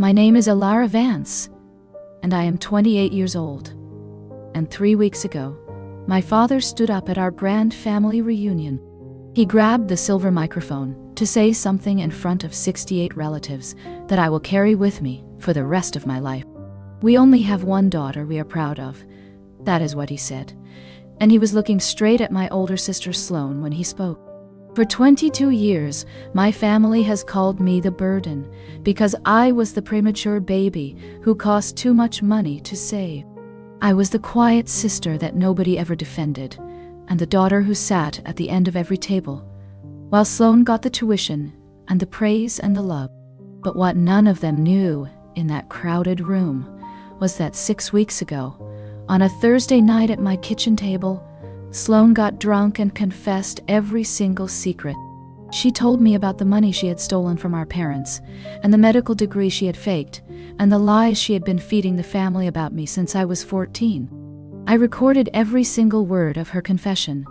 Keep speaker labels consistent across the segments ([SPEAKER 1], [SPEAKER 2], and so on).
[SPEAKER 1] My name is Alara Vance, and I am 28 years old. And 3 weeks ago, my father stood up at our grand family reunion. He grabbed the silver microphone to say something in front of 68 relatives that I will carry with me for the rest of my life. We only have one daughter we are proud of. That is what he said. And he was looking straight at my older sister Sloane when he spoke. For 22 years, my family has called me the burden because I was the premature baby who cost too much money to save. I was the quiet sister that nobody ever defended, and the daughter who sat at the end of every table, while Sloane got the tuition and the praise and the love. But what none of them knew in that crowded room was that 6 weeks ago, on a Thursday night at my kitchen table, Sloane got drunk and confessed every single secret. She told me about the money she had stolen from our parents, and the medical degree she had faked, and the lies she had been feeding the family about me since I was 14. I recorded every single word of her confession,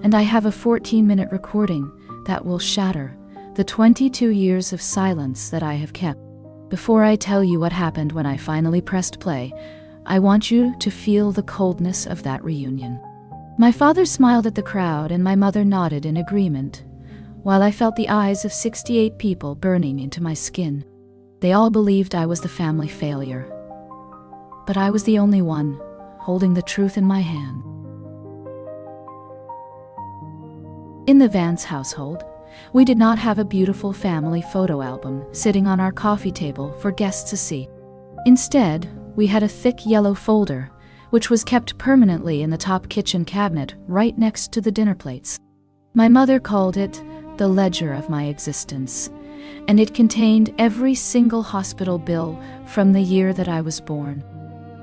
[SPEAKER 1] and I have a 14-minute recording that will shatter the 22 years of silence that I have kept. Before I tell you what happened when I finally pressed play, I want you to feel the coldness of that reunion. My father smiled at the crowd and my mother nodded in agreement, while I felt the eyes of 68 people burning into my skin. They all believed I was the family failure, but I was the only one holding the truth in my hand. In the Vance household, we did not have a beautiful family photo album sitting on our coffee table for guests to see. Instead, we had a thick yellow folder which was kept permanently in the top kitchen cabinet right next to the dinner plates. My mother called it the ledger of my existence, and it contained every single hospital bill from the year that I was born.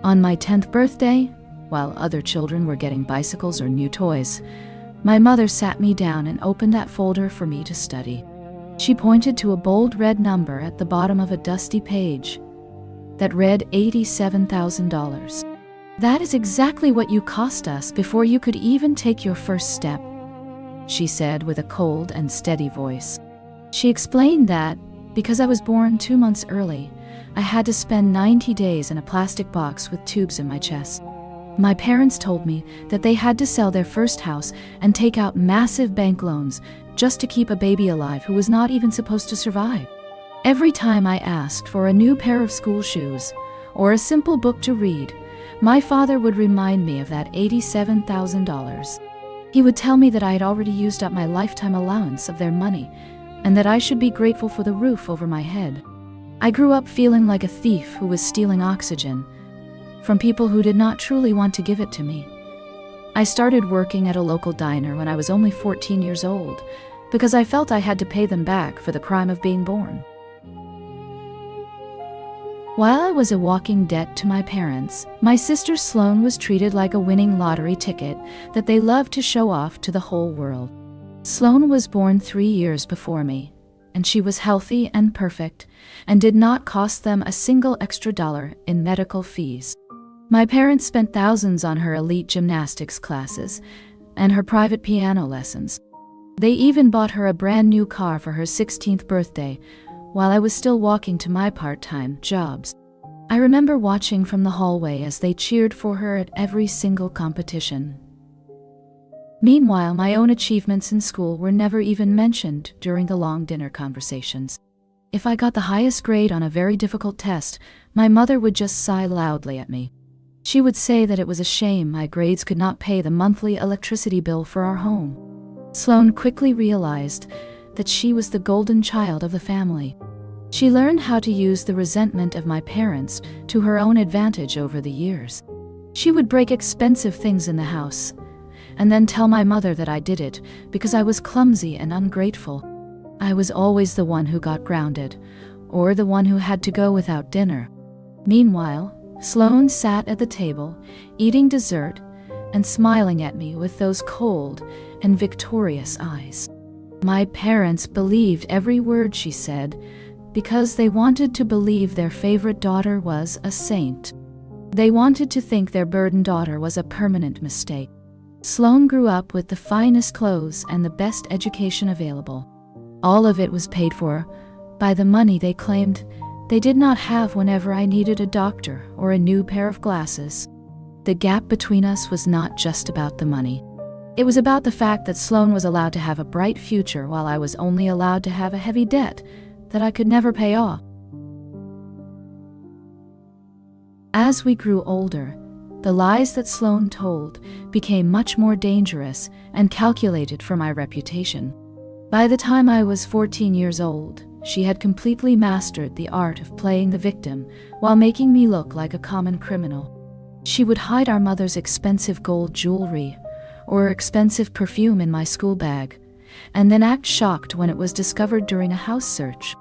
[SPEAKER 1] On my 10th birthday, while other children were getting bicycles or new toys, my mother sat me down and opened that folder for me to study. She pointed to a bold red number at the bottom of a dusty page that read $87,000. "That is exactly what you cost us before you could even take your first step," she said with a cold and steady voice. She explained that, because I was born 2 months early, I had to spend 90 days in a plastic box with tubes in my chest. My parents told me that they had to sell their first house and take out massive bank loans just to keep a baby alive who was not even supposed to survive. Every time I asked for a new pair of school shoes or a simple book to read, my father would remind me of that $87,000. He would tell me that I had already used up my lifetime allowance of their money and that I should be grateful for the roof over my head. I grew up feeling like a thief who was stealing oxygen from people who did not truly want to give it to me. I started working at a local diner when I was only 14 years old because I felt I had to pay them back for the crime of being born. While I was a walking debt to my parents, my sister Sloane was treated like a winning lottery ticket that they loved to show off to the whole world. Sloane was born 3 years before me, and she was healthy and perfect and did not cost them a single extra dollar in medical fees. My parents spent thousands on her elite gymnastics classes and her private piano lessons. They even bought her a brand new car for her 16th birthday, while I was still walking to my part-time jobs. I remember watching from the hallway as they cheered for her at every single competition. Meanwhile, my own achievements in school were never even mentioned during the long dinner conversations. If I got the highest grade on a very difficult test, my mother would just sigh loudly at me. She would say that it was a shame my grades could not pay the monthly electricity bill for our home. Sloane quickly realized that she was the golden child of the family. She learned how to use the resentment of my parents to her own advantage over the years. She would break expensive things in the house, and then tell my mother that I did it because I was clumsy and ungrateful. I was always the one who got grounded, or the one who had to go without dinner. Meanwhile, Sloane sat at the table, eating dessert, and smiling at me with those cold and victorious eyes. My parents believed every word she said because they wanted to believe their favorite daughter was a saint. They wanted to think their burdened daughter was a permanent mistake. Sloane grew up with the finest clothes and the best education available. All of it was paid for by the money they claimed they did not have whenever I needed a doctor or a new pair of glasses. The gap between us was not just about the money. It was about the fact that Sloane was allowed to have a bright future while I was only allowed to have a heavy debt that I could never pay off. As we grew older, the lies that Sloane told became much more dangerous and calculated for my reputation. By the time I was 14 years old, she had completely mastered the art of playing the victim while making me look like a common criminal. She would hide our mother's expensive gold jewelry or expensive perfume in my school bag, and then act shocked when it was discovered during a house search.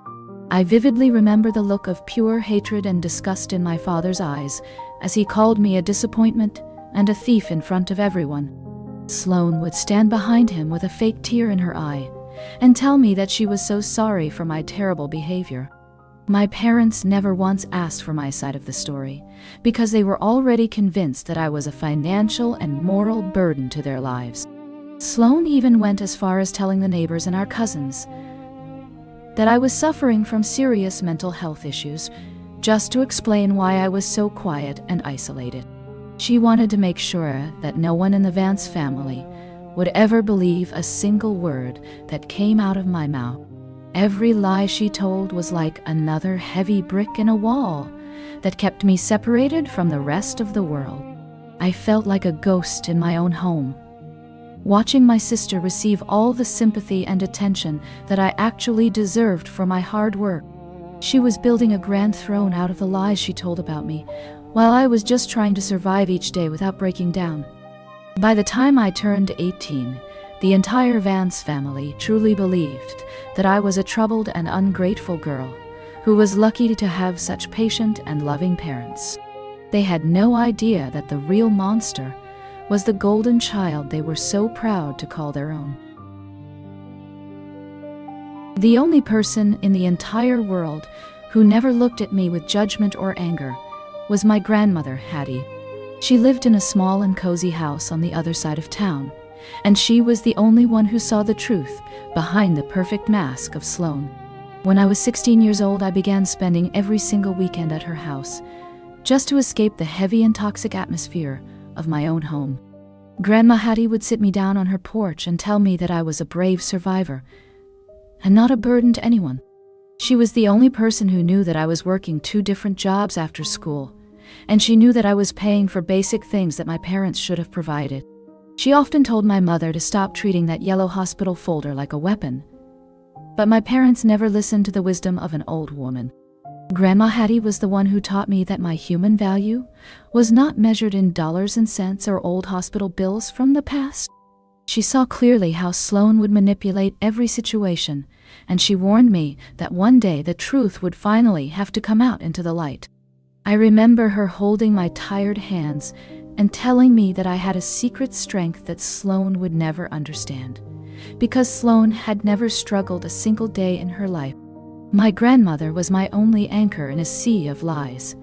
[SPEAKER 1] I vividly remember the look of pure hatred and disgust in my father's eyes as he called me a disappointment and a thief in front of everyone. Sloane would stand behind him with a fake tear in her eye and tell me that she was so sorry for my terrible behavior. My parents never once asked for my side of the story because they were already convinced that I was a financial and moral burden to their lives. Sloane even went as far as telling the neighbors and our cousins that I was suffering from serious mental health issues, just to explain why I was so quiet and isolated. She wanted to make sure that no one in the Vance family would ever believe a single word that came out of my mouth. Every lie she told was like another heavy brick in a wall that kept me separated from the rest of the world. I felt like a ghost in my own home, watching my sister receive all the sympathy and attention that I actually deserved for my hard work. She was building a grand throne out of the lies she told about me, while I was just trying to survive each day without breaking down. By the time I turned 18, the entire Vance family truly believed that I was a troubled and ungrateful girl who was lucky to have such patient and loving parents. They had no idea that the real monster was the golden child they were so proud to call their own. The only person in the entire world who never looked at me with judgment or anger was my grandmother, Hattie. She lived in a small and cozy house on the other side of town, and she was the only one who saw the truth behind the perfect mask of Sloane. When I was 16 years old, I began spending every single weekend at her house, just to escape the heavy and toxic atmosphere of my own home. Grandma Hattie would sit me down on her porch and tell me that I was a brave survivor and not a burden to anyone. She was the only person who knew that I was working 2 different jobs after school, and she knew that I was paying for basic things that my parents should have provided. She often told my mother to stop treating that yellow hospital folder like a weapon, but my parents never listened to the wisdom of an old woman. Grandma Hattie was the one who taught me that my human value was not measured in dollars and cents or old hospital bills from the past. She saw clearly how Sloane would manipulate every situation, and she warned me that one day the truth would finally have to come out into the light. I remember her holding my tired hands and telling me that I had a secret strength that Sloane would never understand, because Sloane had never struggled a single day in her life. My grandmother was my only anchor in a sea of lies,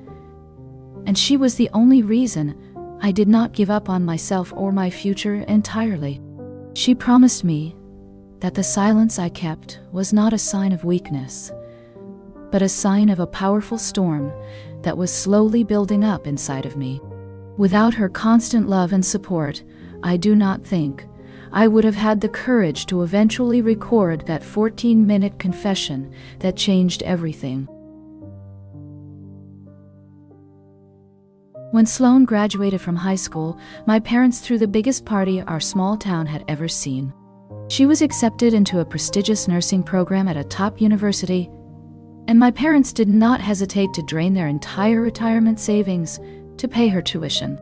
[SPEAKER 1] and she was the only reason I did not give up on myself or my future entirely. She promised me that the silence I kept was not a sign of weakness, but a sign of a powerful storm that was slowly building up inside of me. Without her constant love and support, I do not think I would have had the courage to eventually record that 14-minute confession that changed everything. When Sloane graduated from high school, my parents threw the biggest party our small town had ever seen. She was accepted into a prestigious nursing program at a top university, and my parents did not hesitate to drain their entire retirement savings to pay her tuition.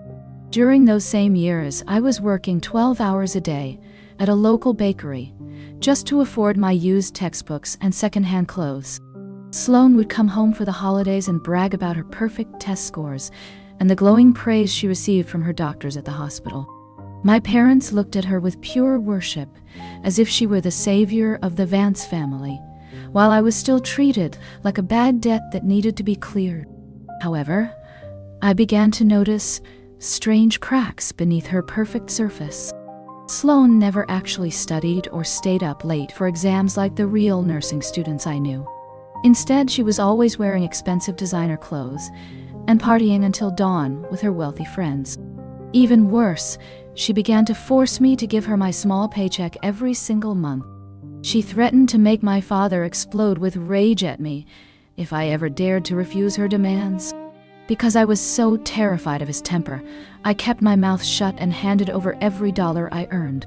[SPEAKER 1] During those same years, I was working 12 hours a day at a local bakery just to afford my used textbooks and secondhand clothes. Sloane would come home for the holidays and brag about her perfect test scores and the glowing praise she received from her doctors at the hospital. My parents looked at her with pure worship, as if she were the savior of the Vance family, while I was still treated like a bad debt that needed to be cleared. However, I began to notice strange cracks beneath her perfect surface. Sloane never actually studied or stayed up late for exams like the real nursing students I knew. Instead, she was always wearing expensive designer clothes and partying until dawn with her wealthy friends. Even worse, she began to force me to give her my small paycheck every single month. She threatened to make my father explode with rage at me if I ever dared to refuse her demands. Because I was so terrified of his temper, I kept my mouth shut and handed over every dollar I earned.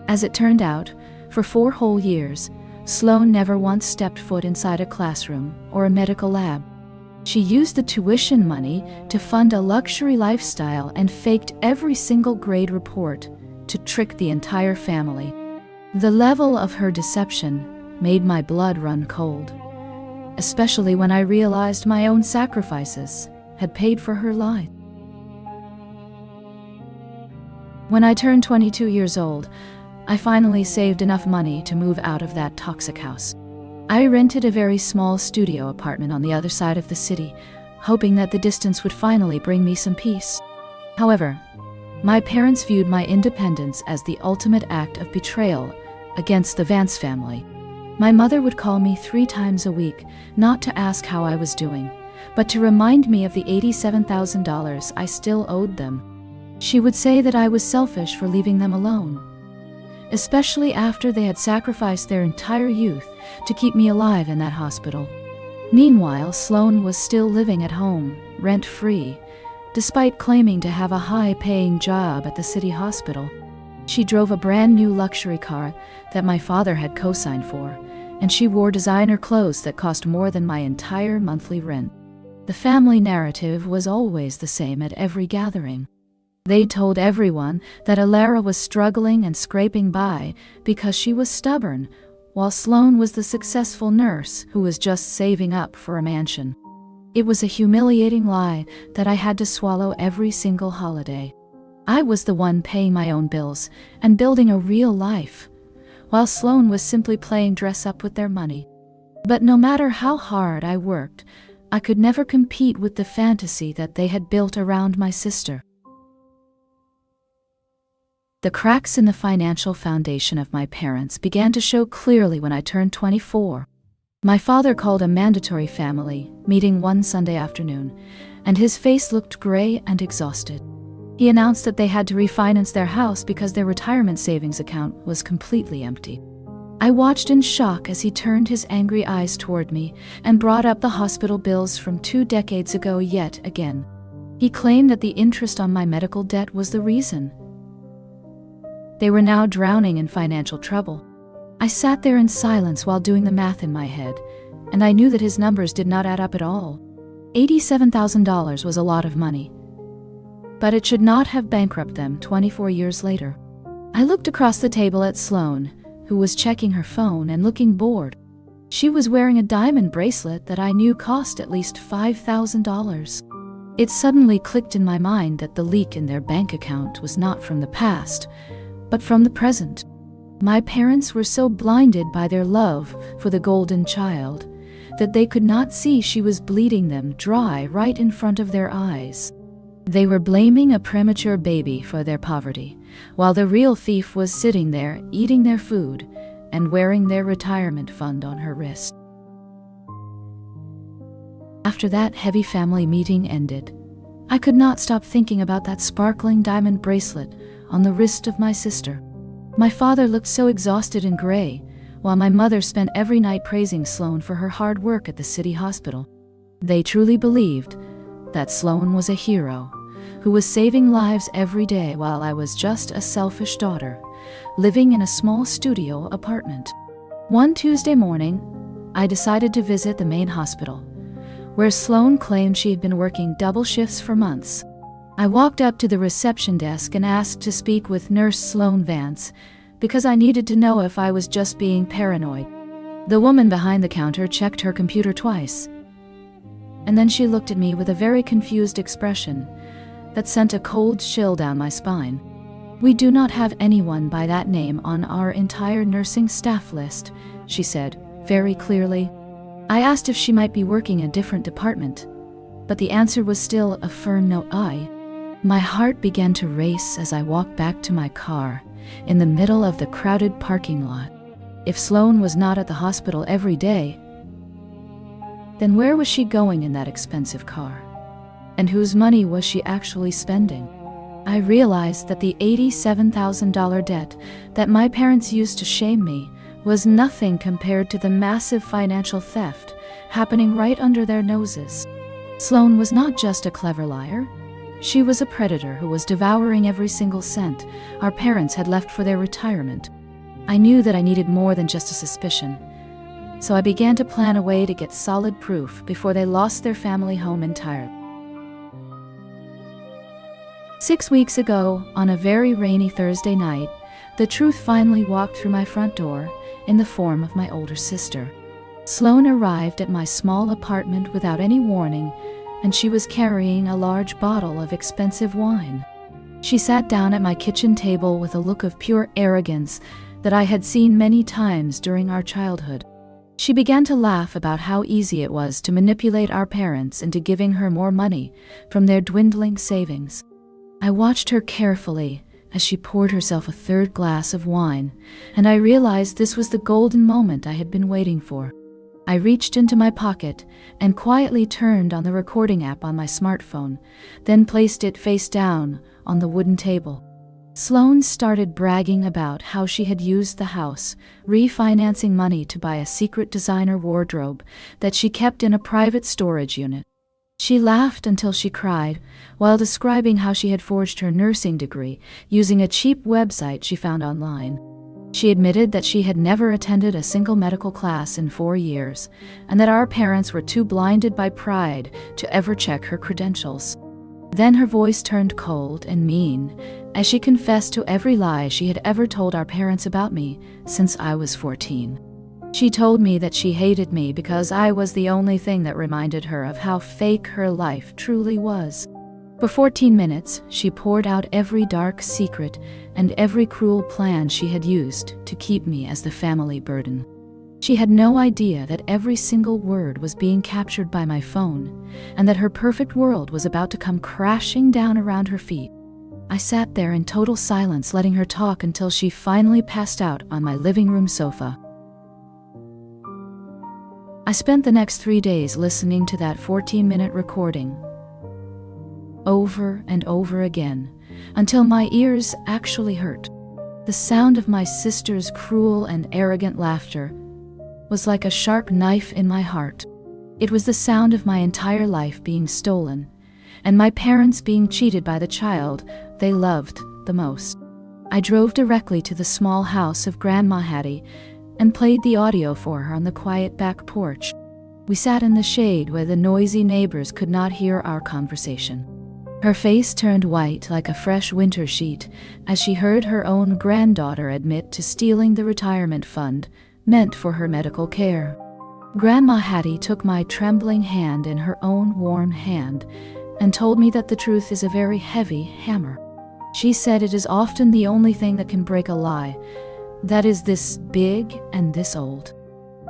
[SPEAKER 1] As it turned out, for 4 whole years, Sloane never once stepped foot inside a classroom or a medical lab. She used the tuition money to fund a luxury lifestyle and faked every single grade report to trick the entire family. The level of her deception made my blood run cold, especially when I realized my own sacrifices had paid for her lie. When I turned 22 years old, I finally saved enough money to move out of that toxic house. I rented a very small studio apartment on the other side of the city, hoping that the distance would finally bring me some peace. However, my parents viewed my independence as the ultimate act of betrayal against the Vance family. My mother would call me 3 times a week, not to ask how I was doing, but to remind me of the $87,000 I still owed them. She would say that I was selfish for leaving them alone, especially after they had sacrificed their entire youth to keep me alive in that hospital. Meanwhile, Sloane was still living at home, rent-free, despite claiming to have a high-paying job at the city hospital. She drove a brand-new luxury car that my father had co-signed for, and she wore designer clothes that cost more than my entire monthly rent. The family narrative was always the same at every gathering. They told everyone that Alara was struggling and scraping by because she was stubborn, while Sloane was the successful nurse who was just saving up for a mansion. It was a humiliating lie that I had to swallow every single holiday. I was the one paying my own bills and building a real life, while Sloane was simply playing dress-up with their money. But no matter how hard I worked, I could never compete with the fantasy that they had built around my sister. The cracks in the financial foundation of my parents began to show clearly when I turned 24. My father called a mandatory family meeting one Sunday afternoon, and his face looked gray and exhausted. He announced that they had to refinance their house because their retirement savings account was completely empty. I watched in shock as he turned his angry eyes toward me and brought up the hospital bills from 2 decades ago yet again. He claimed that the interest on my medical debt was the reason. They were now drowning in financial trouble. I sat there in silence while doing the math in my head, and I knew that his numbers did not add up at all. $87,000 was a lot of money, but it should not have bankrupted them 24 years later. I looked across the table at Sloane, who was checking her phone and looking bored. She was wearing a diamond bracelet that I knew cost at least $5,000. It suddenly clicked in my mind that the leak in their bank account was not from the past, but from the present. My parents were so blinded by their love for the golden child that they could not see she was bleeding them dry right in front of their eyes. They were blaming a premature baby for their poverty, while the real thief was sitting there eating their food and wearing their retirement fund on her wrist. After that heavy family meeting ended, I could not stop thinking about that sparkling diamond bracelet on the wrist of my sister. My father looked so exhausted and gray, while my mother spent every night praising Sloane for her hard work at the city hospital. They truly believed that Sloane was a hero who was saving lives every day while I was just a selfish daughter, living in a small studio apartment. One Tuesday morning, I decided to visit the main hospital, where Sloane claimed she had been working double shifts for months. I walked up to the reception desk and asked to speak with Nurse Sloane Vance because I needed to know if I was just being paranoid. The woman behind the counter checked her computer twice, and then she looked at me with a very confused expression that sent a cold chill down my spine. "We do not have anyone by that name on our entire nursing staff list," she said, very clearly. I asked if she might be working in a different department, but the answer was still a firm no. My heart began to race as I walked back to my car in the middle of the crowded parking lot. If Sloane was not at the hospital every day, Then where was she going in that expensive car? And whose money was she actually spending? I realized that the $87,000 debt that my parents used to shame me was nothing compared to the massive financial theft happening right under their noses. Sloane was not just a clever liar. She was a predator who was devouring every single cent our parents had left for their retirement. I knew that I needed more than just a suspicion, so I began to plan a way to get solid proof before they lost their family home entirely. 6 weeks ago, on a very rainy Thursday night, the truth finally walked through my front door in the form of my older sister. Sloane arrived at my small apartment without any warning, and she was carrying a large bottle of expensive wine. She sat down at my kitchen table with a look of pure arrogance that I had seen many times during our childhood. She began to laugh about how easy it was to manipulate our parents into giving her more money from their dwindling savings. I watched her carefully as she poured herself a third glass of wine, and I realized this was the golden moment I had been waiting for. I reached into my pocket and quietly turned on the recording app on my smartphone, then placed it face down on the wooden table. Sloane started bragging about how she had used the house, refinancing money to buy a secret designer wardrobe that she kept in a private storage unit. She laughed until she cried, while describing how she had forged her nursing degree using a cheap website she found online. She admitted that she had never attended a single medical class in 4 years, and that our parents were too blinded by pride to ever check her credentials. Then her voice turned cold and mean as she confessed to every lie she had ever told our parents about me since I was 14. She told me that she hated me because I was the only thing that reminded her of how fake her life truly was. For 14 minutes, she poured out every dark secret and every cruel plan she had used to keep me as the family burden. She had no idea that every single word was being captured by my phone, and that her perfect world was about to come crashing down around her feet. I sat there in total silence, letting her talk until she finally passed out on my living room sofa. I spent the next 3 days listening to that 14-minute recording, over and over again, until my ears actually hurt. The sound of my sister's cruel and arrogant laughter was like a sharp knife in my heart. It was the sound of my entire life being stolen, and my parents being cheated by the child they loved the most. I drove directly to the small house of Grandma Hattie and played the audio for her on the quiet back porch. We sat in the shade where the noisy neighbors could not hear our conversation. Her face turned white like a fresh winter sheet as she heard her own granddaughter admit to stealing the retirement fund meant for her medical care. Grandma Hattie took my trembling hand in her own warm hand and told me that the truth is a very heavy hammer. She said it is often the only thing that can break a lie that is this big and this old.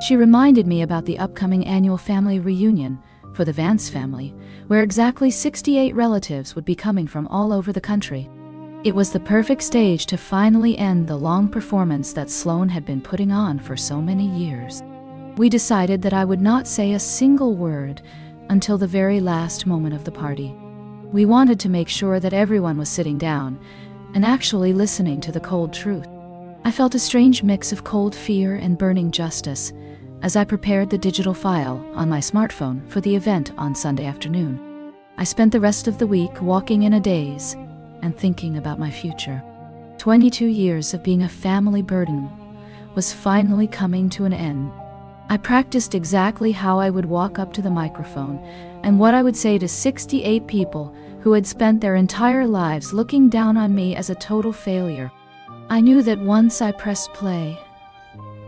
[SPEAKER 1] She reminded me about the upcoming annual family reunion for the Vance family, where exactly 68 relatives would be coming from all over the country. It was the perfect stage to finally end the long performance that Sloane had been putting on for so many years. We decided that I would not say a single word until the very last moment of the party. We wanted to make sure that everyone was sitting down and actually listening to the cold truth. I felt a strange mix of cold fear and burning justice as I prepared the digital file on my smartphone for the event on Sunday afternoon. I spent the rest of the week walking in a daze and thinking about my future. 22 years of being a family burden was finally coming to an end. I practiced exactly how I would walk up to the microphone and what I would say to 68 people who had spent their entire lives looking down on me as a total failure. I knew that once I pressed play,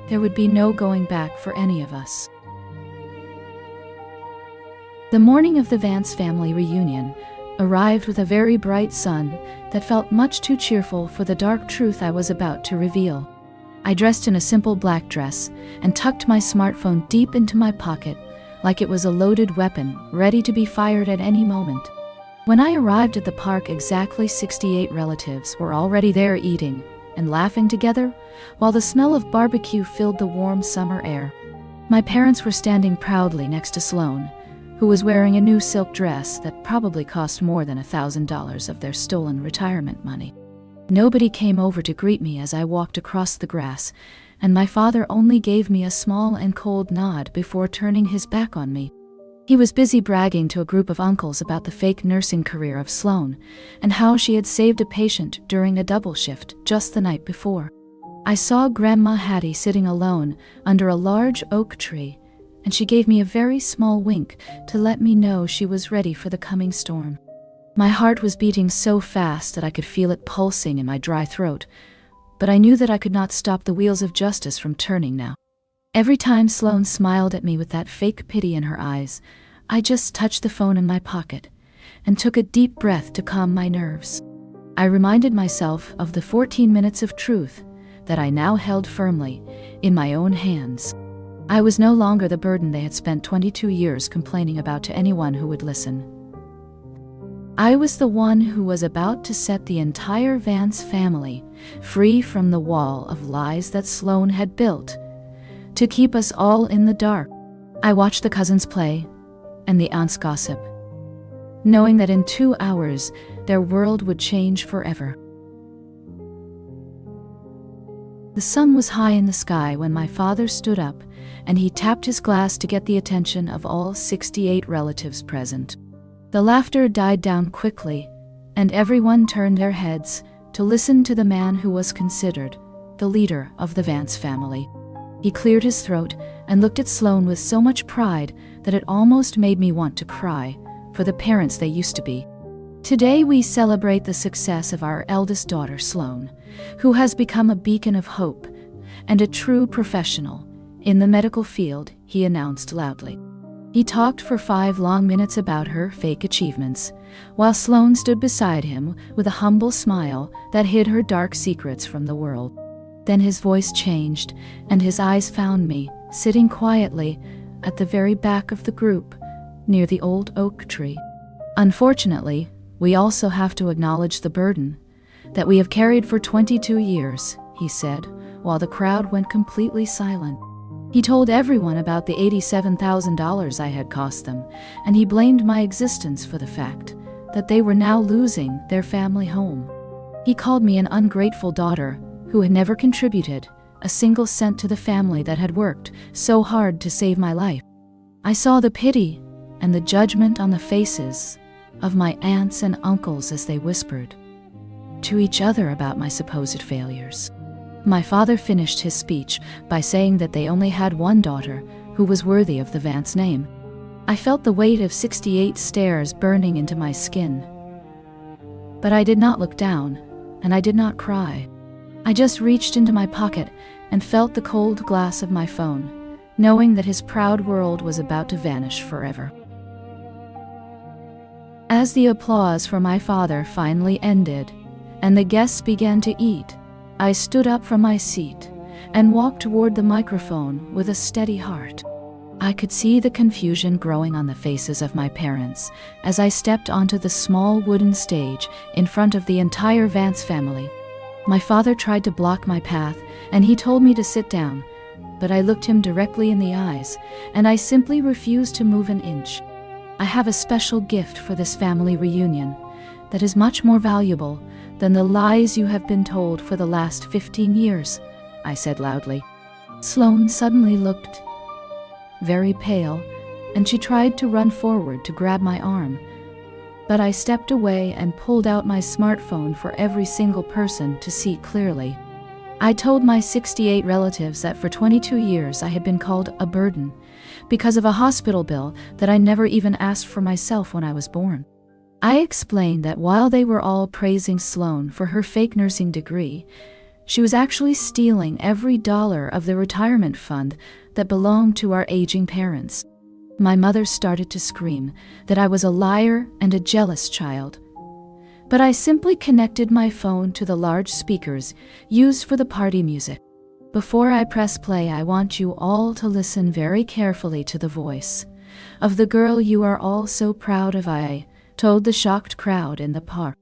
[SPEAKER 1] there would be no going back for any of us. The morning of the Vance family reunion arrived with a very bright sun that felt much too cheerful for the dark truth I was about to reveal. I dressed in a simple black dress and tucked my smartphone deep into my pocket like it was a loaded weapon ready to be fired at any moment. When I arrived at the park, exactly 68 relatives were already there eating and laughing together, while the smell of barbecue filled the warm summer air. My parents were standing proudly next to Sloane, who was wearing a new silk dress that probably cost more than $1,000 of their stolen retirement money. Nobody came over to greet me as I walked across the grass, and my father only gave me a small and cold nod before turning his back on me. He was busy bragging to a group of uncles about the fake nursing career of Sloane and how she had saved a patient during a double shift just the night before. I saw Grandma Hattie sitting alone under a large oak tree, and she gave me a very small wink to let me know she was ready for the coming storm. My heart was beating so fast that I could feel it pulsing in my dry throat, but I knew that I could not stop the wheels of justice from turning now. Every time Sloane smiled at me with that fake pity in her eyes, I just touched the phone in my pocket and took a deep breath to calm my nerves. I reminded myself of the 14 minutes of truth that I now held firmly in my own hands. I was no longer the burden they had spent 22 years complaining about to anyone who would listen. I was the one who was about to set the entire Vance family free from the wall of lies that Sloane had built to keep us all in the dark. I watched the cousins play and the aunts gossip, knowing that in 2 hours their world would change forever. The sun was high in the sky when my father stood up and he tapped his glass to get the attention of all 68 relatives present. The laughter died down quickly, and everyone turned their heads to listen to the man who was considered the leader of the Vance family. He cleared his throat and looked at Sloane with so much pride that it almost made me want to cry for the parents they used to be. Today we celebrate the success of our eldest daughter, Sloane, who has become a beacon of hope and a true professional in the medical field, he announced loudly. He talked for 5 long minutes about her fake achievements, while Sloane stood beside him with a humble smile that hid her dark secrets from the world. Then his voice changed, and his eyes found me, sitting quietly at the very back of the group, near the old oak tree. Unfortunately, we also have to acknowledge the burden that we have carried for 22 years, he said, while the crowd went completely silent. He told everyone about the $87,000 I had cost them, and he blamed my existence for the fact that they were now losing their family home. He called me an ungrateful daughter who had never contributed a single cent to the family that had worked so hard to save my life. I saw the pity and the judgment on the faces of my aunts and uncles as they whispered to each other about my supposed failures. My father finished his speech by saying that they only had one daughter who was worthy of the Vance name. I felt the weight of 68 stares burning into my skin. But I did not look down, and I did not cry. I just reached into my pocket and felt the cold glass of my phone, knowing that his proud world was about to vanish forever. As the applause for my father finally ended, and the guests began to eat, I stood up from my seat and walked toward the microphone with a steady heart. I could see the confusion growing on the faces of my parents as I stepped onto the small wooden stage in front of the entire Vance family. My father tried to block my path, and he told me to sit down, but I looked him directly in the eyes, and I simply refused to move an inch. I have a special gift for this family reunion that is much more valuable than the lies you have been told for the last 15 years, I said loudly. Sloane suddenly looked very pale, and she tried to run forward to grab my arm, but I stepped away and pulled out my smartphone for every single person to see clearly. I told my 68 relatives that for 22 years I had been called a burden because of a hospital bill that I never even asked for myself when I was born. I explained that while they were all praising Sloane for her fake nursing degree, she was actually stealing every dollar of the retirement fund that belonged to our aging parents. My mother started to scream that I was a liar and a jealous child, but I simply connected my phone to the large speakers used for the party music. Before I press play, I want you all to listen very carefully to the voice of the girl you are all so proud of, I told the shocked crowd in the park.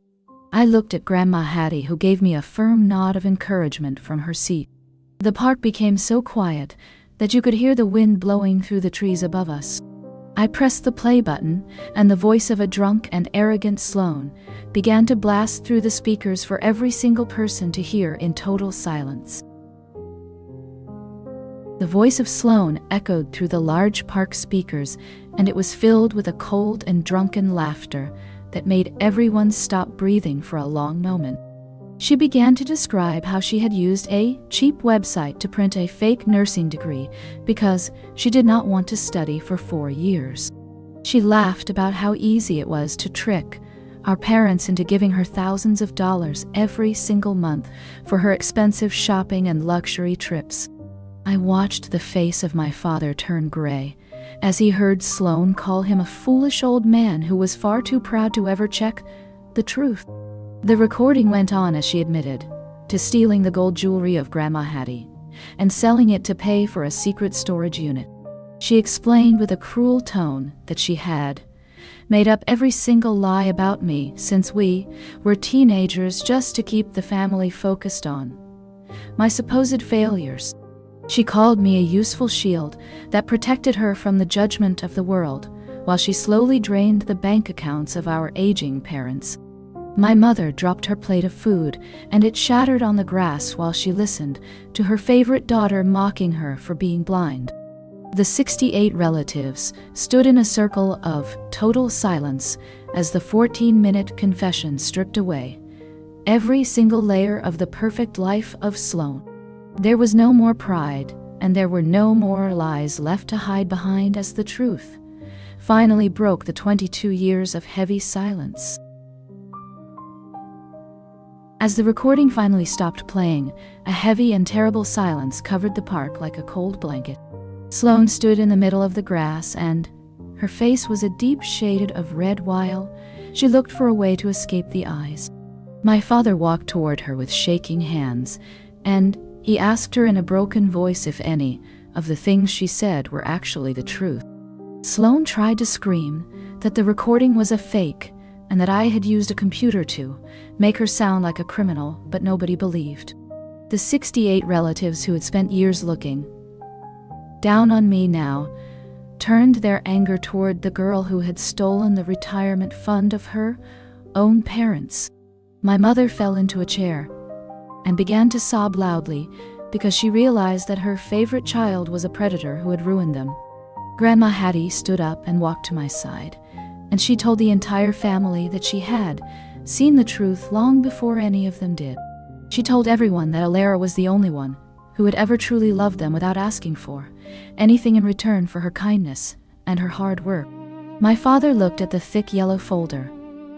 [SPEAKER 1] I looked at Grandma Hattie, who gave me a firm nod of encouragement from her seat. The park became so quiet that you could hear the wind blowing through the trees above us. I pressed the play button, and the voice of a drunk and arrogant Sloane began to blast through the speakers for every single person to hear in total silence. The voice of Sloane echoed through the large park speakers, and it was filled with a cold and drunken laughter that made everyone stop breathing for a long moment. She began to describe how she had used a cheap website to print a fake nursing degree because she did not want to study for 4 years. She laughed about how easy it was to trick our parents into giving her thousands of dollars every single month for her expensive shopping and luxury trips. I watched the face of my father turn gray as he heard Sloane call him a foolish old man who was far too proud to ever check the truth. The recording went on as she admitted to stealing the gold jewelry of Grandma Hattie and selling it to pay for a secret storage unit. She explained with a cruel tone that she had made up every single lie about me since we were teenagers just to keep the family focused on my supposed failures. She called me a useful shield that protected her from the judgment of the world while she slowly drained the bank accounts of our aging parents. My mother dropped her plate of food, and it shattered on the grass while she listened to her favorite daughter mocking her for being blind. The 68 relatives stood in a circle of total silence as the 14-minute confession stripped away every single layer of the perfect life of Sloane. There was no more pride, and there were no more lies left to hide behind as the truth finally broke the 22 years of heavy silence. As the recording finally stopped playing, a heavy and terrible silence covered the park like a cold blanket. Sloane stood in the middle of the grass, and her face was a deep shade of red while she looked for a way to escape the eyes. My father walked toward her with shaking hands, and he asked her in a broken voice if any of the things she said were actually the truth. Sloane tried to scream that the recording was a fake and that I had used a computer to make her sound like a criminal, but nobody believed. The 68 relatives who had spent years looking down on me now turned their anger toward the girl who had stolen the retirement fund of her own parents. My mother fell into a chair and began to sob loudly because she realized that her favorite child was a predator who had ruined them. Grandma Hattie stood up and walked to my side, and she told the entire family that she had seen the truth long before any of them did. She told everyone that Alara was the only one who had ever truly loved them without asking for anything in return for her kindness and her hard work. My father looked at the thick yellow folder,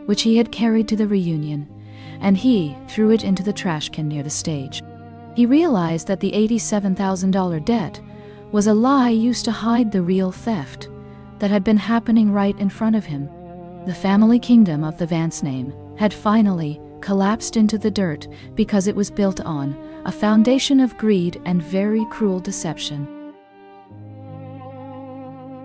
[SPEAKER 1] which he had carried to the reunion, and he threw it into the trash can near the stage. He realized that the $87,000 debt was a lie used to hide the real theft that had been happening right in front of him. The family kingdom of the Vance name had finally collapsed into the dirt because it was built on a foundation of greed and very cruel deception.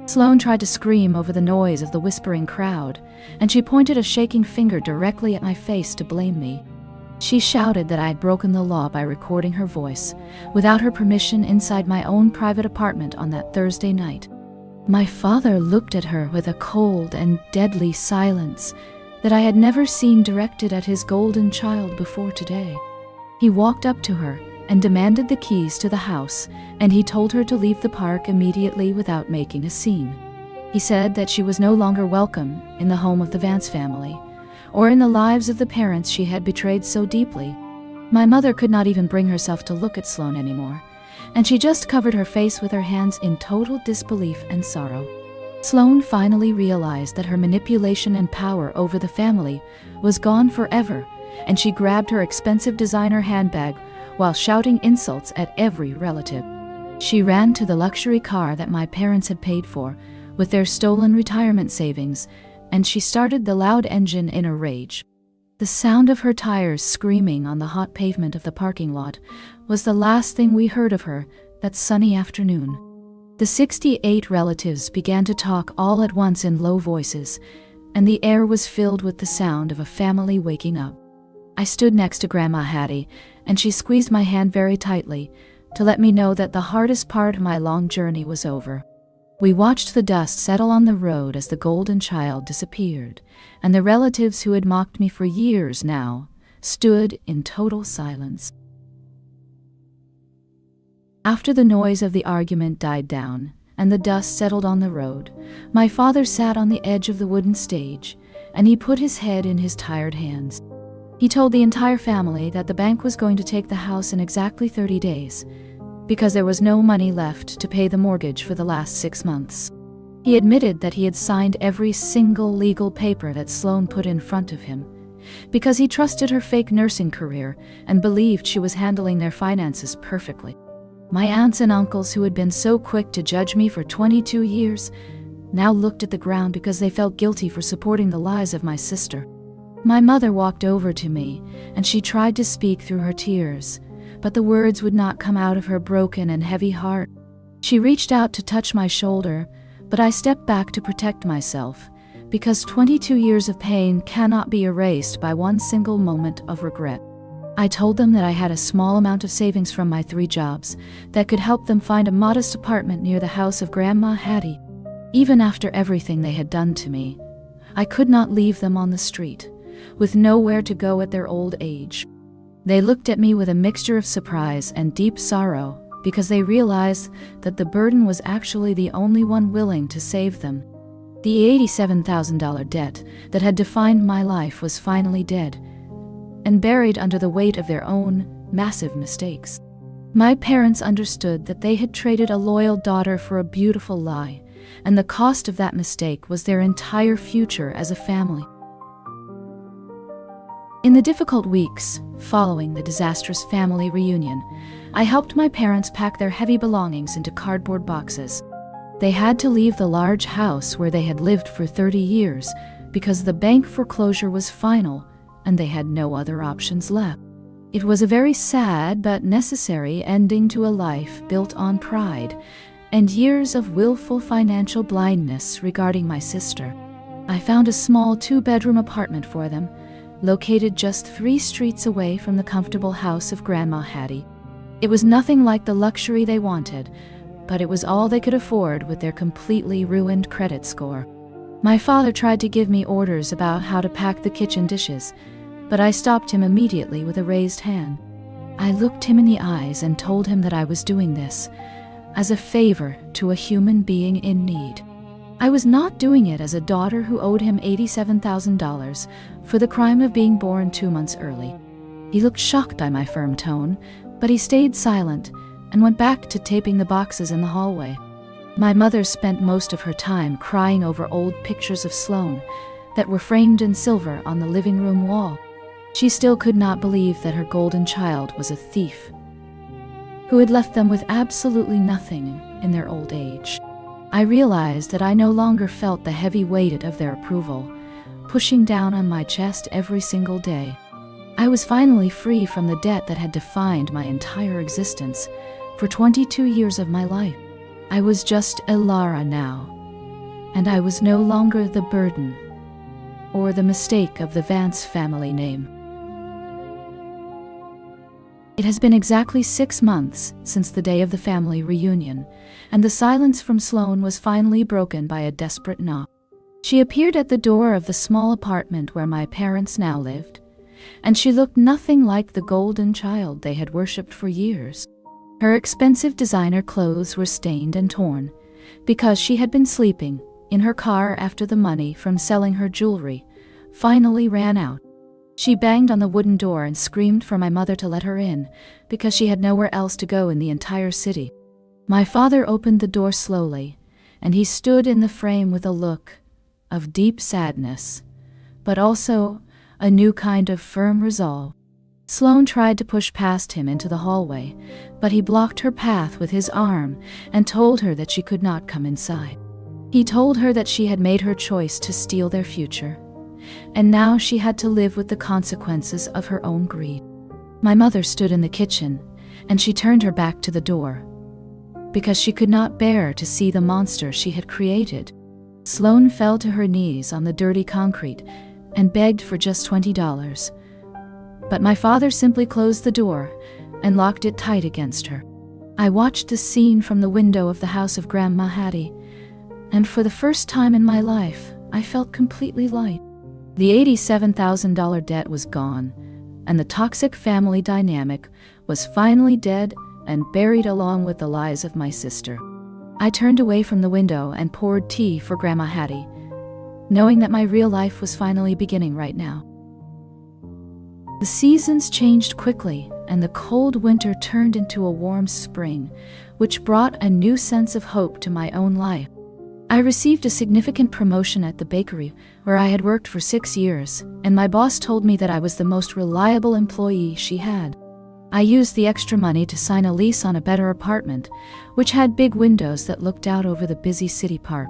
[SPEAKER 1] Sloane tried to scream over the noise of the whispering crowd, and she pointed a shaking finger directly at my face to blame me. She shouted that I had broken the law by recording her voice without her permission inside my own private apartment on that Thursday night. My father looked at her with a cold and deadly silence that I had never seen directed at his golden child before today. He walked up to her and demanded the keys to the house, and he told her to leave the park immediately without making a scene. He said that she was no longer welcome in the home of the Vance family, or in the lives of the parents she had betrayed so deeply. My mother could not even bring herself to look at Sloane anymore, and she just covered her face with her hands in total disbelief and sorrow. Sloane finally realized that her manipulation and power over the family was gone forever, and she grabbed her expensive designer handbag while shouting insults at every relative. She ran to the luxury car that my parents had paid for with their stolen retirement savings, and she started the loud engine in a rage. The sound of her tires screaming on the hot pavement of the parking lot was the last thing we heard of her that sunny afternoon. The 68 relatives began to talk all at once in low voices, and the air was filled with the sound of a family waking up. I stood next to Grandma Hattie, and she squeezed my hand very tightly to let me know that the hardest part of my long journey was over. We watched the dust settle on the road as the golden child disappeared, and the relatives who had mocked me for years now stood in total silence. After the noise of the argument died down and the dust settled on the road, my father sat on the edge of the wooden stage, and he put his head in his tired hands. He told the entire family that the bank was going to take the house in exactly 30 days, because there was no money left to pay the mortgage for the last 6 months. He admitted that he had signed every single legal paper that Sloane put in front of him, because he trusted her fake nursing career and believed she was handling their finances perfectly. My aunts and uncles, who had been so quick to judge me for 22 years, now looked at the ground because they felt guilty for supporting the lies of my sister. My mother walked over to me, and she tried to speak through her tears, but the words would not come out of her broken and heavy heart. She reached out to touch my shoulder, but I stepped back to protect myself, because 22 years of pain cannot be erased by one single moment of regret. I told them that I had a small amount of savings from my 3 jobs that could help them find a modest apartment near the house of Grandma Hattie. Even after everything they had done to me, I could not leave them on the street, with nowhere to go at their old age. They looked at me with a mixture of surprise and deep sorrow, because they realized that the burden was actually the only one willing to save them. The $87,000 debt that had defined my life was finally dead, and buried under the weight of their own massive mistakes. My parents understood that they had traded a loyal daughter for a beautiful lie, and the cost of that mistake was their entire future as a family. In the difficult weeks following the disastrous family reunion, I helped my parents pack their heavy belongings into cardboard boxes. They had to leave the large house where they had lived for 30 years because the bank foreclosure was final and they had no other options left. It was a very sad but necessary ending to a life built on pride and years of willful financial blindness regarding my sister. I found a small 2-bedroom apartment for them, located just 3 streets away from the comfortable house of Grandma Hattie. It was nothing like the luxury they wanted, but it was all they could afford with their completely ruined credit score. My father tried to give me orders about how to pack the kitchen dishes, but I stopped him immediately with a raised hand. I looked him in the eyes and told him that I was doing this as a favor to a human being in need. I was not doing it as a daughter who owed him $87,000 for the crime of being born 2 months early. He looked shocked by my firm tone, but he stayed silent and went back to taping the boxes in the hallway. My mother spent most of her time crying over old pictures of Sloane that were framed in silver on the living room wall. She still could not believe that her golden child was a thief who had left them with absolutely nothing in their old age. I realized that I no longer felt the heavy weight of their approval, pushing down on my chest every single day. I was finally free from the debt that had defined my entire existence for 22 years of my life. I was just Elara now, and I was no longer the burden or the mistake of the Vance family name. It has been exactly 6 months since the day of the family reunion, and the silence from Sloane was finally broken by a desperate knock. She appeared at the door of the small apartment where my parents now lived, and she looked nothing like the golden child they had worshipped for years. Her expensive designer clothes were stained and torn, because she had been sleeping in her car after the money from selling her jewelry finally ran out. She banged on the wooden door and screamed for my mother to let her in, because she had nowhere else to go in the entire city. My father opened the door slowly, and he stood in the frame with a look of deep sadness, but also a new kind of firm resolve. Sloane tried to push past him into the hallway, but he blocked her path with his arm and told her that she could not come inside. He told her that she had made her choice to steal their future, and now she had to live with the consequences of her own greed. My mother stood in the kitchen, and she turned her back to the door, because she could not bear to see the monster she had created. Sloane fell to her knees on the dirty concrete and begged for just $20, but my father simply closed the door and locked it tight against her. I watched the scene from the window of the house of Grandma Hattie, and for the first time in my life, I felt completely light. The $87,000 debt was gone, and the toxic family dynamic was finally dead and buried along with the lies of my sister. I turned away from the window and poured tea for Grandma Hattie, knowing that my real life was finally beginning right now. The seasons changed quickly, and the cold winter turned into a warm spring, which brought a new sense of hope to my own life. I received a significant promotion at the bakery, where I had worked for 6 years, and my boss told me that I was the most reliable employee she had. I used the extra money to sign a lease on a better apartment, which had big windows that looked out over the busy city park.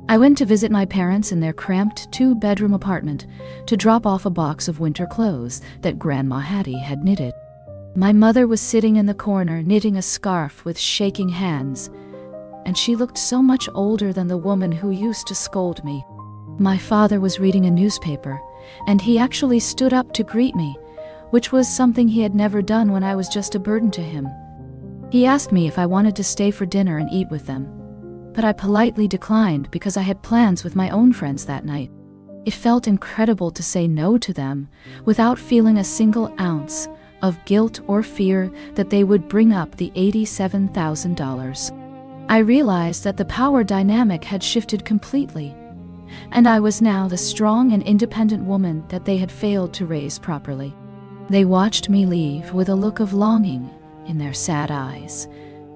[SPEAKER 1] I went to visit my parents in their cramped 2-bedroom apartment to drop off a box of winter clothes that Grandma Hattie had knitted. My mother was sitting in the corner knitting a scarf with shaking hands, and she looked so much older than the woman who used to scold me. My father was reading a newspaper, and he actually stood up to greet me, which was something he had never done when I was just a burden to him. He asked me if I wanted to stay for dinner and eat with them, but I politely declined because I had plans with my own friends that night. It felt incredible to say no to them without feeling a single ounce of guilt or fear that they would bring up the $87,000. I realized that the power dynamic had shifted completely, and I was now the strong and independent woman that they had failed to raise properly. They watched me leave with a look of longing in their sad eyes,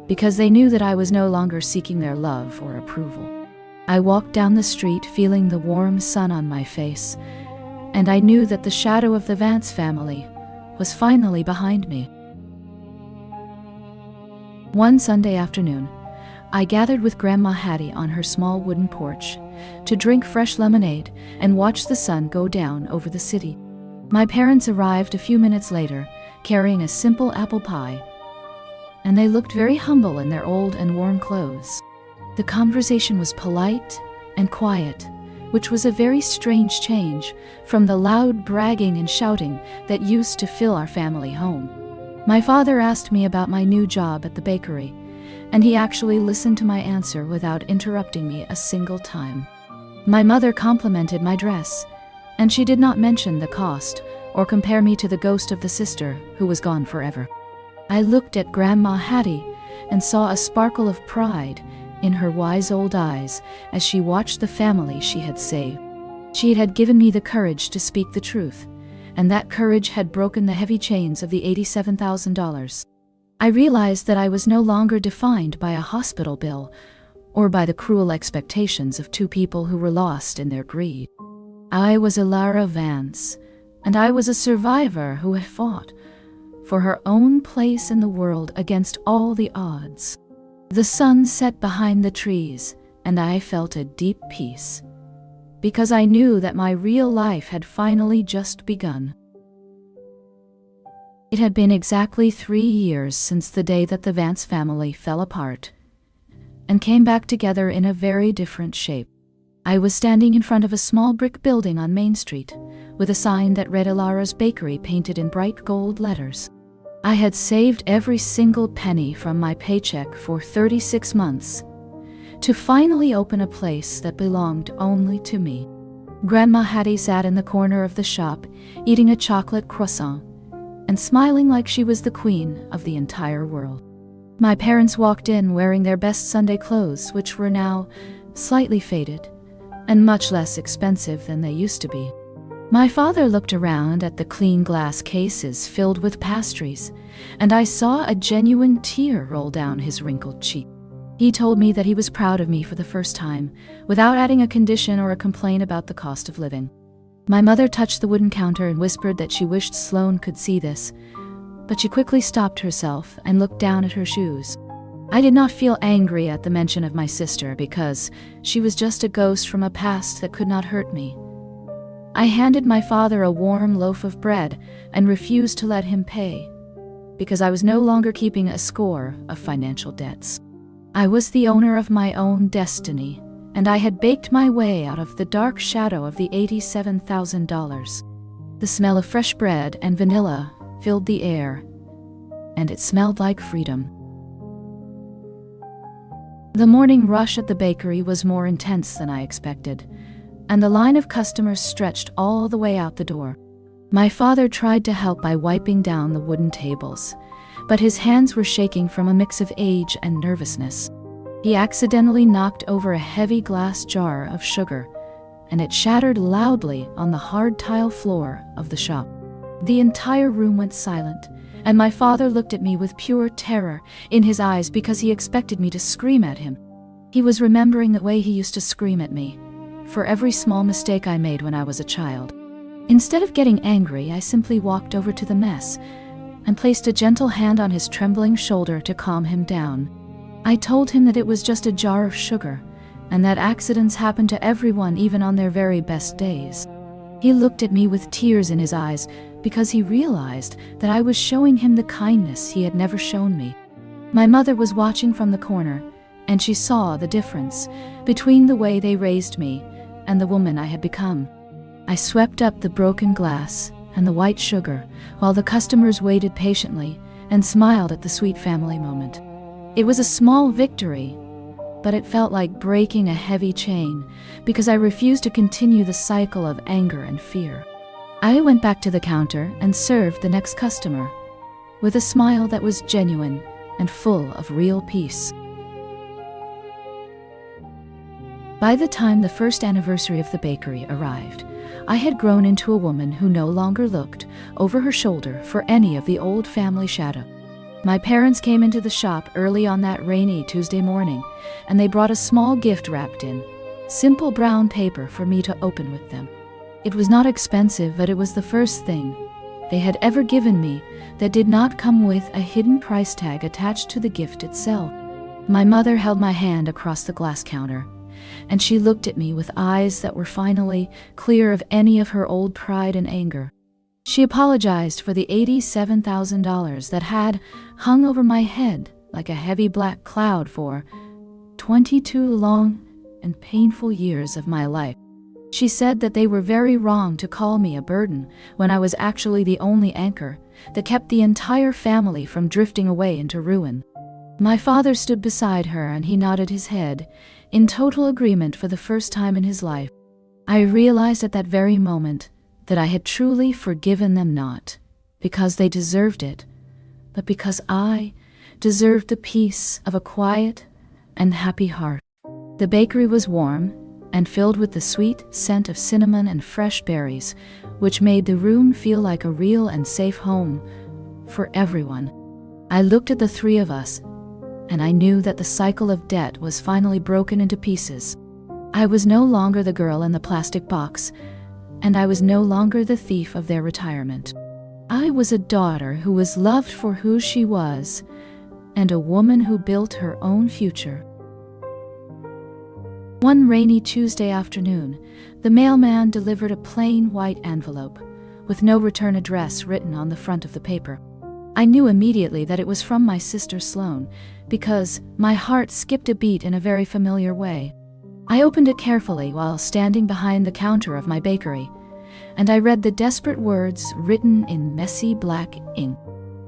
[SPEAKER 1] because they knew that I was no longer seeking their love or approval. I walked down the street feeling the warm sun on my face, and I knew that the shadow of the Vance family was finally behind me. One Sunday afternoon, I gathered with Grandma Hattie on her small wooden porch to drink fresh lemonade and watch the sun go down over the city. My parents arrived a few minutes later, carrying a simple apple pie, and they looked very humble in their old and worn clothes. The conversation was polite and quiet, which was a very strange change from the loud bragging and shouting that used to fill our family home. My father asked me about my new job at the bakery, and he actually listened to my answer without interrupting me a single time. My mother complimented my dress, and she did not mention the cost or compare me to the ghost of the sister who was gone forever. I looked at Grandma Hattie and saw a sparkle of pride in her wise old eyes as she watched the family she had saved. She had given me the courage to speak the truth, and that courage had broken the heavy chains of the $87,000. I realized that I was no longer defined by a hospital bill or by the cruel expectations of 2 people who were lost in their greed. I was Elara Vance, and I was a survivor who had fought for her own place in the world against all the odds. The sun set behind the trees, and I felt a deep peace, because I knew that my real life had finally just begun. It had been exactly 3 years since the day that the Vance family fell apart and came back together in a very different shape. I was standing in front of a small brick building on Main Street, with a sign that read Elara's Bakery painted in bright gold letters. I had saved every single penny from my paycheck for 36 months to finally open a place that belonged only to me. Grandma Hattie sat in the corner of the shop, eating a chocolate croissant and smiling like she was the queen of the entire world. My parents walked in wearing their best Sunday clothes, which were now slightly faded and much less expensive than they used to be. My father looked around at the clean glass cases filled with pastries, and I saw a genuine tear roll down his wrinkled cheek. He told me that he was proud of me for the first time, without adding a condition or a complaint about the cost of living. My mother touched the wooden counter and whispered that she wished Sloane could see this, but she quickly stopped herself and looked down at her shoes. I did not feel angry at the mention of my sister because she was just a ghost from a past that could not hurt me. I handed my father a warm loaf of bread and refused to let him pay, because I was no longer keeping a score of financial debts. I was the owner of my own destiny, and I had baked my way out of the dark shadow of the $87,000. The smell of fresh bread and vanilla filled the air, and it smelled like freedom. The morning rush at the bakery was more intense than I expected, and the line of customers stretched all the way out the door. My father tried to help by wiping down the wooden tables, but his hands were shaking from a mix of age and nervousness. He accidentally knocked over a heavy glass jar of sugar, and it shattered loudly on the hard tile floor of the shop. The entire room went silent, and my father looked at me with pure terror in his eyes because he expected me to scream at him. He was remembering the way he used to scream at me for every small mistake I made when I was a child. Instead of getting angry, I simply walked over to the mess and placed a gentle hand on his trembling shoulder to calm him down. I told him that it was just a jar of sugar, and that accidents happen to everyone even on their very best days. He looked at me with tears in his eyes because he realized that I was showing him the kindness he had never shown me. My mother was watching from the corner, and she saw the difference between the way they raised me and the woman I had become. I swept up the broken glass and the white sugar while the customers waited patiently and smiled at the sweet family moment. It was a small victory, but it felt like breaking a heavy chain because I refused to continue the cycle of anger and fear. I went back to the counter and served the next customer with a smile that was genuine and full of real peace. By the time the first anniversary of the bakery arrived, I had grown into a woman who no longer looked over her shoulder for any of the old family shadow. My parents came into the shop early on that rainy Tuesday morning, and they brought a small gift wrapped in simple brown paper for me to open with them. It was not expensive, but it was the first thing they had ever given me that did not come with a hidden price tag attached to the gift itself. My mother held my hand across the glass counter, and she looked at me with eyes that were finally clear of any of her old pride and anger. She apologized for the $87,000 that had hung over my head like a heavy black cloud for 22 long and painful years of my life. She said that they were very wrong to call me a burden when I was actually the only anchor that kept the entire family from drifting away into ruin. My father stood beside her and he nodded his head in total agreement for the first time in his life. I realized at that very moment that I had truly forgiven them, not because they deserved it, but because I deserved the peace of a quiet and happy heart. The bakery was warm and filled with the sweet scent of cinnamon and fresh berries, which made the room feel like a real and safe home for everyone. I looked at the three of us, and I knew that the cycle of debt was finally broken into pieces. I was no longer the girl in the plastic box, and I was no longer the thief of their retirement. I was a daughter who was loved for who she was, and a woman who built her own future. One rainy Tuesday afternoon, the mailman delivered a plain white envelope with no return address written on the front of the paper. I knew immediately that it was from my sister Sloane, because my heart skipped a beat in a very familiar way. I opened it carefully while standing behind the counter of my bakery, and I read the desperate words written in messy black ink.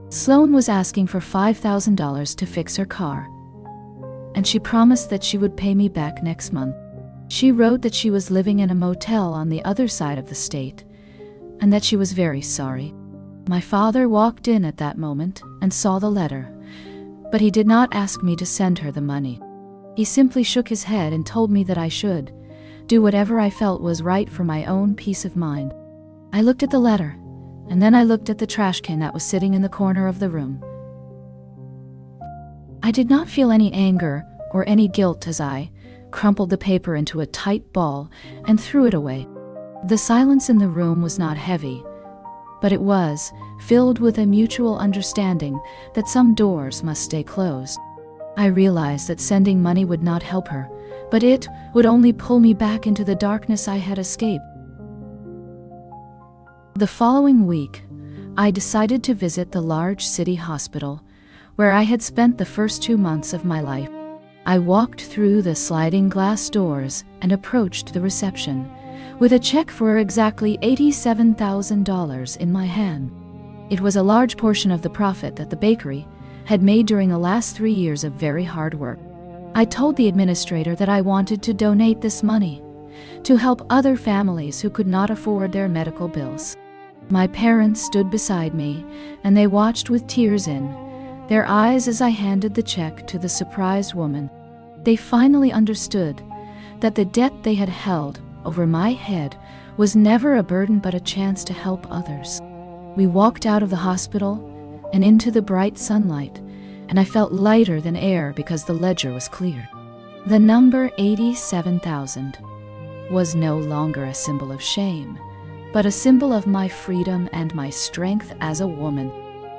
[SPEAKER 1] Sloane was asking for $5,000 to fix her car, and she promised that she would pay me back next month. She wrote that she was living in a motel on the other side of the state, and that she was very sorry. My father walked in at that moment and saw the letter, but he did not ask me to send her the money. He simply shook his head and told me that I should do whatever I felt was right for my own peace of mind. I looked at the letter, and then I looked at the trash can that was sitting in the corner of the room. I did not feel any anger or any guilt as I crumpled the paper into a tight ball and threw it away. The silence in the room was not heavy, but it was filled with a mutual understanding that some doors must stay closed. I realized that sending money would not help her, but it would only pull me back into the darkness I had escaped. The following week, I decided to visit the large city hospital where I had spent the first 2 months of my life. I walked through the sliding glass doors and approached the reception with a check for exactly $87,000 in my hand. It was a large portion of the profit that the bakery had made during the last 3 years of very hard work. I told the administrator that I wanted to donate this money to help other families who could not afford their medical bills. My parents stood beside me, and they watched with tears in their eyes as I handed the check to the surprised woman. They finally understood that the debt they had held over my head was never a burden but a chance to help others. We walked out of the hospital and into the bright sunlight, and I felt lighter than air because the ledger was clear. The number 87,000 was no longer a symbol of shame, but a symbol of my freedom and my strength as a woman.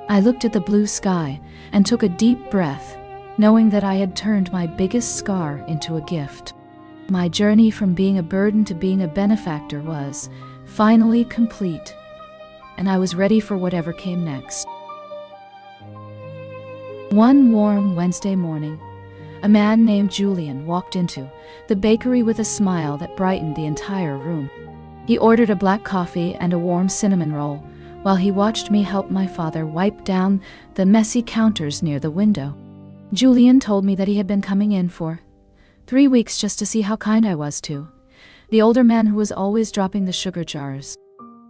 [SPEAKER 1] I looked at the blue sky and took a deep breath, knowing that I had turned my biggest scar into a gift. My journey from being a burden to being a benefactor was finally complete, and I was ready for whatever came next. One warm Wednesday morning, a man named Julian walked into the bakery with a smile that brightened the entire room. He ordered a black coffee and a warm cinnamon roll while he watched me help my father wipe down the messy counters near the window. Julian told me that he had been coming in for 3 weeks just to see how kind I was to the older man who was always dropping the sugar jars.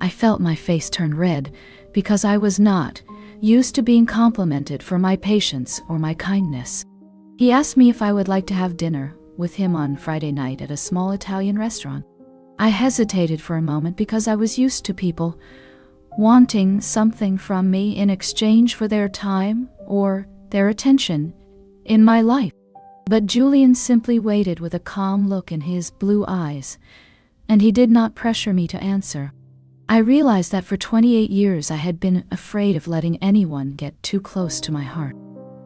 [SPEAKER 1] I felt my face turn red because I was not used to being complimented for my patience or my kindness. He asked me if I would like to have dinner with him on Friday night at a small Italian restaurant. I hesitated for a moment because I was used to people wanting something from me in exchange for their time or their attention in my life. But Julian simply waited with a calm look in his blue eyes, and he did not pressure me to answer. I realized that for 28 years I had been afraid of letting anyone get too close to my heart.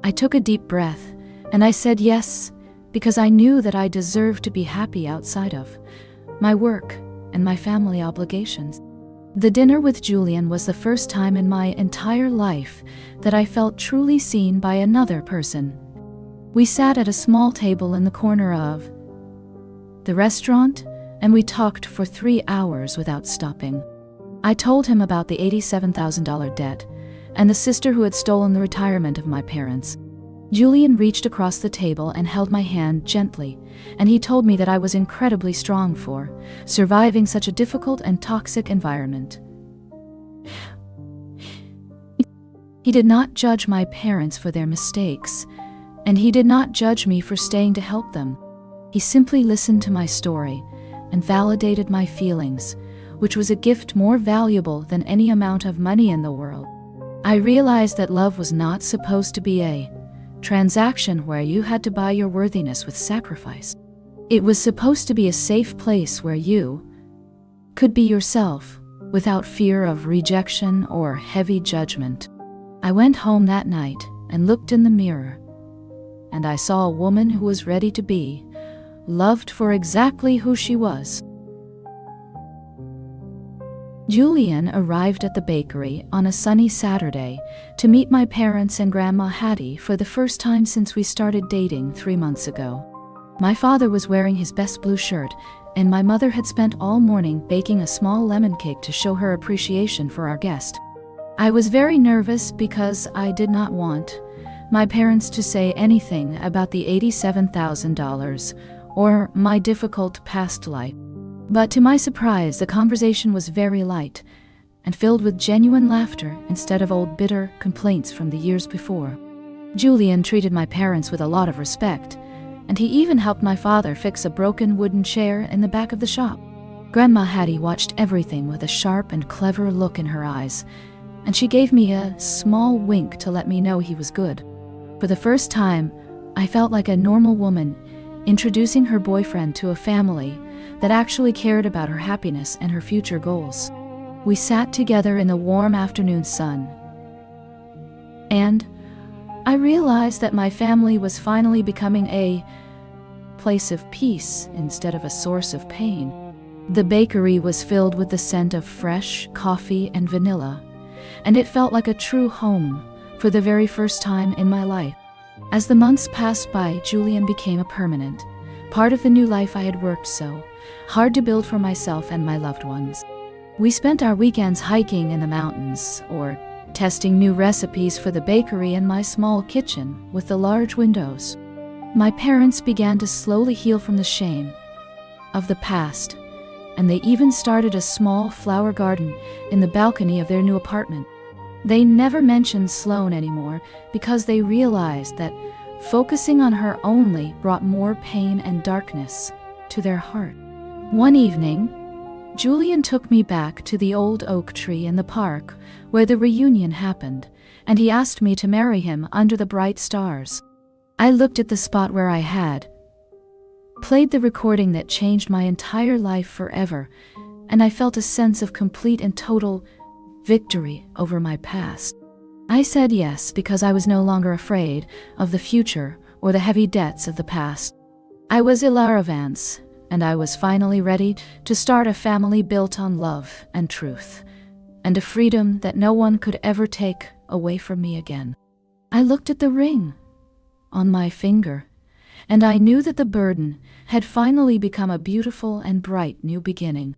[SPEAKER 1] I took a deep breath, and I said yes, because I knew that I deserved to be happy outside of my work and my family obligations. The dinner with Julian was the first time in my entire life that I felt truly seen by another person. We sat at a small table in the corner of the restaurant, and we talked for 3 hours without stopping. I told him about the $87,000 debt and the sister who had stolen the retirement of my parents. Julian reached across the table and held my hand gently, and he told me that I was incredibly strong for surviving such a difficult and toxic environment. He did not judge my parents for their mistakes, and he did not judge me for staying to help them. He simply listened to my story and validated my feelings, which was a gift more valuable than any amount of money in the world. I realized that love was not supposed to be a transaction where you had to buy your worthiness with sacrifice. It was supposed to be a safe place where you could be yourself without fear of rejection or heavy judgment. I went home that night and looked in the mirror, and I saw a woman who was ready to be loved for exactly who she was. Julian arrived at the bakery on a sunny Saturday to meet my parents and Grandma Hattie for the first time since we started dating 3 months ago. My father was wearing his best blue shirt, and my mother had spent all morning baking a small lemon cake to show her appreciation for our guest. I was very nervous because I did not want my parents to say anything about the $87,000 or my difficult past life. But to my surprise, the conversation was very light and filled with genuine laughter instead of old bitter complaints from the years before. Julian treated my parents with a lot of respect, and he even helped my father fix a broken wooden chair in the back of the shop. Grandma Hattie watched everything with a sharp and clever look in her eyes, and she gave me a small wink to let me know he was good. For the first time, I felt like a normal woman introducing her boyfriend to a family that actually cared about her happiness and her future goals. We sat together in the warm afternoon sun, and I realized that my family was finally becoming a place of peace instead of a source of pain. The bakery was filled with the scent of fresh coffee and vanilla, and it felt like a true home for the very first time in my life. As the months passed by, Julian became a permanent part of the new life I had worked so hard to build for myself and my loved ones. We spent our weekends hiking in the mountains or testing new recipes for the bakery in my small kitchen with the large windows. My parents began to slowly heal from the shame of the past, and they even started a small flower garden in the balcony of their new apartment. They never mentioned Sloane anymore because they realized that focusing on her only brought more pain and darkness to their heart. One evening, Julian took me back to the old oak tree in the park where the reunion happened, and he asked me to marry him under the bright stars. I looked at the spot where I had played the recording that changed my entire life forever, and I felt a sense of complete and total victory over my past. I said yes because I was no longer afraid of the future or the heavy debts of the past. I was Ilara Vance, and I was finally ready to start a family built on love and truth, and a freedom that no one could ever take away from me again. I looked at the ring on my finger, and I knew that the burden had finally become a beautiful and bright new beginning.